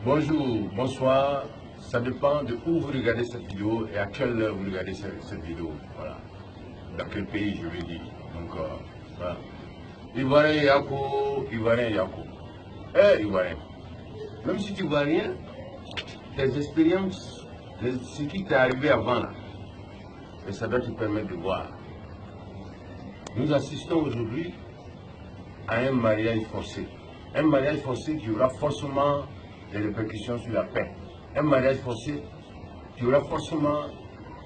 Bonjour, bonsoir. Ça dépend de où vous regardez cette vidéo et à quelle heure vous regardez cette vidéo. Voilà. Dans quel pays, je veux dire. Donc, voilà. Ivoirien Yako, Ivoirien Yako. Ivoirien. Même si tu vois rien, tes expériences, ce qui t'est arrivé avant là, et ça doit te permettre de voir. Nous assistons aujourd'hui à un mariage forcé. Un mariage forcé qui aura forcément des répercussions sur la paix. Un mariage forcé qui aura forcément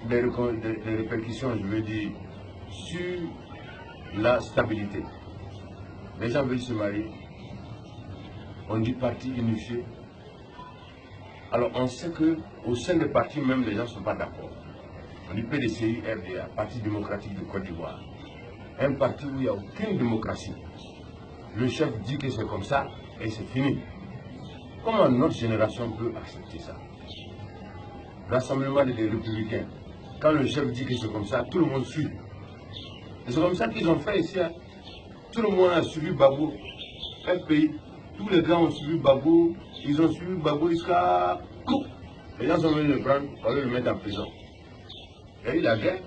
des répercussions, je veux dire, sur la stabilité. Les gens veulent se marier. On dit parti unifié. Alors on sait qu'au sein des partis même, les gens ne sont pas d'accord. On dit PDCI, RDA, Parti démocratique de Côte d'Ivoire. Un parti où il n'y a aucune démocratie. Le chef dit que c'est comme ça et c'est fini. Comment notre génération peut accepter ça? Rassemblement des républicains. Quand le chef dit que c'est comme ça, tout le monde suit. Et c'est comme ça qu'ils ont fait ici. Hein. Tout le monde a suivi Babou. Un pays. Tous les gars ont suivi Babou. Ils ont suivi Babou jusqu'à... Les gens sont venus le prendre pour le mettre en prison. Il y a eu la guerre.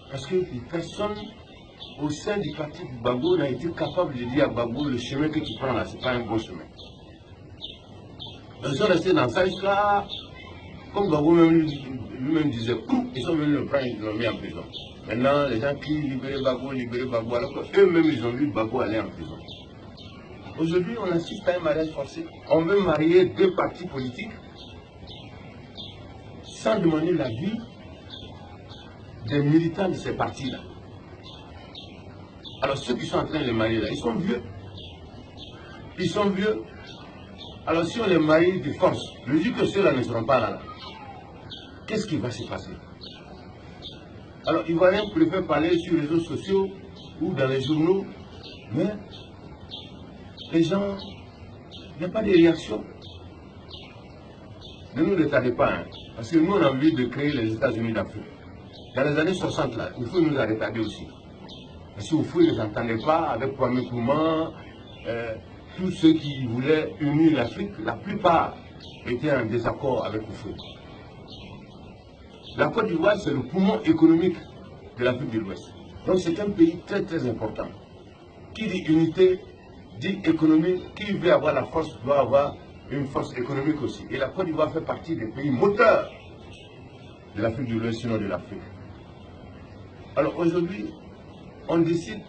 Parce que personne au sein du parti de Babou n'a été capable de dire à Babou, le chemin que tu prends là, ce n'est pas un bon chemin. Ils sont restés dans ça jusqu'à... Comme Babou lui-même disait, ils sont venus le prendre, ils l'ont mis en prison. Maintenant, les gens crient libérer Babou, alors qu'eux-mêmes, ils ont vu Babou aller en prison. Aujourd'hui, on assiste à un mariage forcé. On veut marier deux partis politiques sans demander l'avis des militants de ces partis-là. Alors ceux qui sont en train de les marier là, ils sont vieux. Ils sont vieux. Alors si on les marie de force, je dis que ceux-là ne seront pas là. Qu'est-ce qui va se passer? Alors Ivoiriens préfèrent parler sur les réseaux sociaux ou dans les journaux, mais les gens, il n'y a pas de réaction. Ne nous retardez pas, hein, parce que nous on a envie de créer les États-Unis d'Afrique. Dans les années 60 là, il faut nous a retardé aussi. Parce que vous ne les entendez pas avec Kwame Nkrumah, tous ceux qui voulaient unir l'Afrique, la plupart étaient en désaccord avec Oufoué. La Côte d'Ivoire, c'est le poumon économique de l'Afrique de l'Ouest. Donc c'est un pays très très important. Qui dit unité, dit économie, qui veut avoir la force doit avoir une force économique aussi. Et la Côte d'Ivoire fait partie des pays moteurs de l'Afrique de l'Ouest, sinon de l'Afrique. Alors aujourd'hui, on décide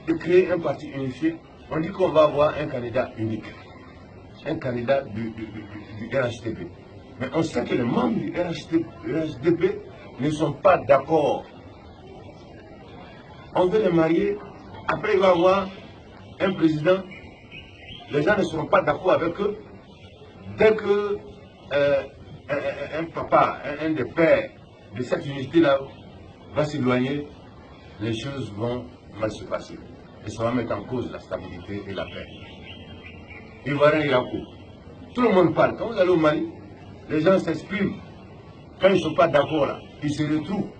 de créer un parti unifié. On dit qu'on va avoir un candidat unique, un candidat du RHDP. Mais on sait que les membres du RHDP ne sont pas d'accord. On veut les marier. Après, il va y avoir un président. Les gens ne seront pas d'accord avec eux. Dès que un papa, un des pères de cette unité-là va s'éloigner, les choses vont mal se passer. Et ça va mettre en cause la stabilité et la paix. Ivoirien Yako. Tout le monde parle. Quand vous allez au Mali, les gens s'expriment. Quand ils ne sont pas d'accord là, ils se retrouvent.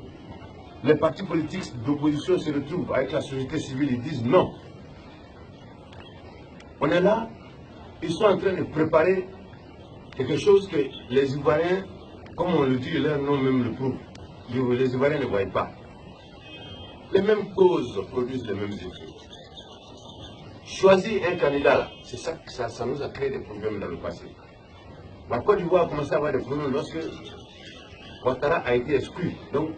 Les partis politiques d'opposition se retrouvent avec la société civile, ils disent non. On est là, ils sont en train de préparer quelque chose que les Ivoiriens, comme on le dit, leur nom même le prouve. Les Ivoiriens ne voient pas. Les mêmes causes produisent les mêmes effets. Choisir un candidat là, c'est ça que ça nous a créé des problèmes dans le passé. La Côte d'Ivoire a commencé à avoir des problèmes lorsque Ouattara a été exclu. Donc,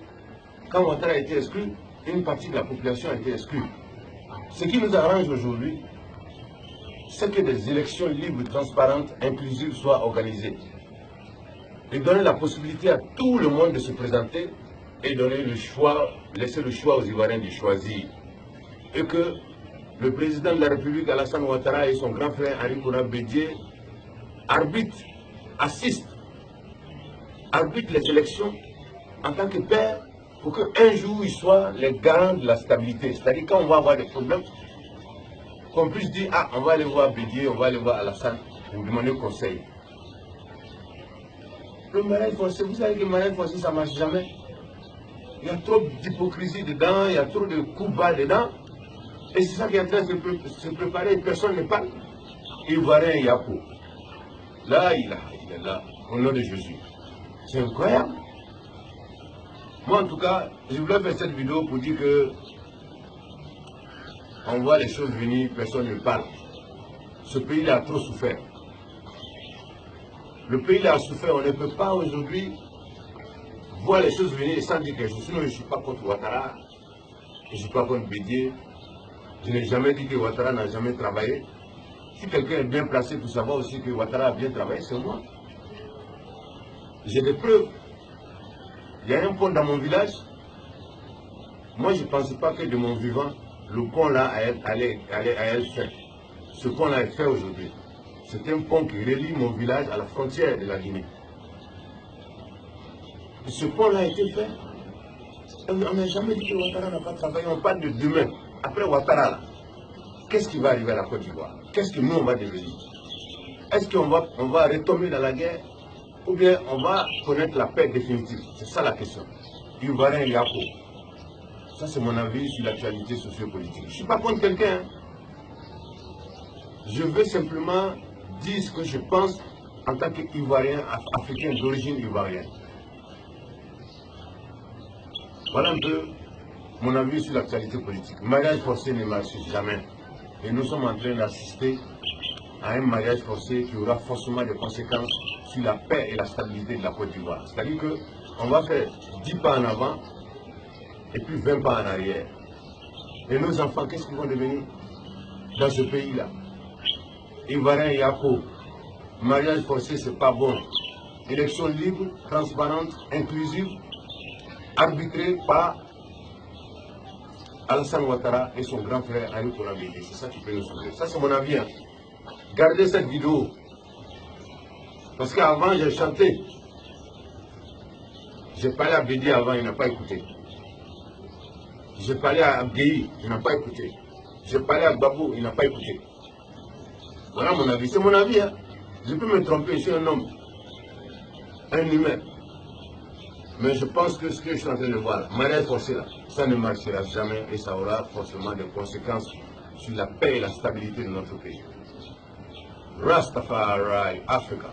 quand Ouattara a été exclu, une partie de la population a été exclue. Ce qui nous arrange aujourd'hui, c'est que des élections libres, transparentes, inclusives soient organisées. Et donner la possibilité à tout le monde de se présenter et donner le choix, laisser le choix aux Ivoiriens de choisir. Et que le président de la République, Alassane Ouattara, et son grand frère Henri Konan Bédié arbitrent, assistent, arbitrent les élections en tant que père pour qu'un jour ils soient les garants de la stabilité. C'est-à-dire quand on va avoir des problèmes, qu'on puisse dire, ah, on va aller voir Bédié, on va aller voir Alassane pour demander conseil. Le mariage forcé, vous savez que le mariage forcé, ça ne marche jamais. Il y a trop d'hypocrisie dedans, il y a trop de coups bas dedans. Et c'est ça qui est en train de se préparer, personne ne parle. Ivoirien Yako. Là, il est là, au nom de Jésus. C'est incroyable. Moi, en tout cas, je voulais faire cette vidéo pour dire que on voit les choses venir, personne ne parle. Ce pays-là a trop souffert. Le pays-là a souffert, on ne peut pas aujourd'hui voir les choses venir sans dire quelque chose. Sinon, je ne suis pas contre Ouattara, je ne suis pas contre Bédié. Je n'ai jamais dit que Ouattara n'a jamais travaillé. Si quelqu'un est bien placé pour savoir aussi que Ouattara a bien travaillé, c'est moi. J'ai des preuves. Il y a un pont dans mon village. Moi, je ne pensais pas que de mon vivant, le pont là allait être fait. Ce pont là est fait aujourd'hui. C'est un pont qui relie mon village à la frontière de la Guinée. Et ce pont là a été fait. On n'a jamais dit que Ouattara n'a pas travaillé. On parle de demain. Après Ouattara, là, qu'est-ce qui va arriver à la Côte d'Ivoire? Qu'est-ce que nous, on va devenir? Est-ce qu'on va retomber dans la guerre? Ou bien on va connaître la paix définitive? C'est ça la question. Ivoirien Yako. Ça, c'est mon avis sur l'actualité sociopolitique. Je ne suis pas contre quelqu'un. Je veux simplement dire ce que je pense en tant qu'Ivoirien, africain d'origine ivoirienne. Voilà un peu mon avis sur l'actualité politique. Mariage forcé ne marche jamais. Et nous sommes en train d'assister à un mariage forcé qui aura forcément des conséquences sur la paix et la stabilité de la Côte d'Ivoire. C'est-à-dire qu'on va faire 10 pas en avant et puis 20 pas en arrière. Et nos enfants, qu'est-ce qu'ils vont devenir dans ce pays-là? Ivoirien Yako, mariage forcé, c'est pas bon. Élection libre, transparente, inclusive, arbitrée par Alassane Ouattara et son grand frère Ali Koura Bédié. C'est ça qui peut nous sauver. Ça, c'est mon avis. Hein. Gardez cette vidéo. Parce qu'avant, j'ai chanté. J'ai parlé à Bédié avant, il n'a pas écouté. J'ai parlé à Abdeyi, il n'a pas écouté. J'ai parlé à Babou, il n'a pas écouté. Voilà mon avis. C'est mon avis. Hein. Je peux me tromper, je suis un homme. Un humain. Mais je pense que ce que je suis en train de voir, mariage forcé là, ça ne marchera jamais et ça aura forcément des conséquences sur la paix et la stabilité de notre pays. Rastafari, Africa.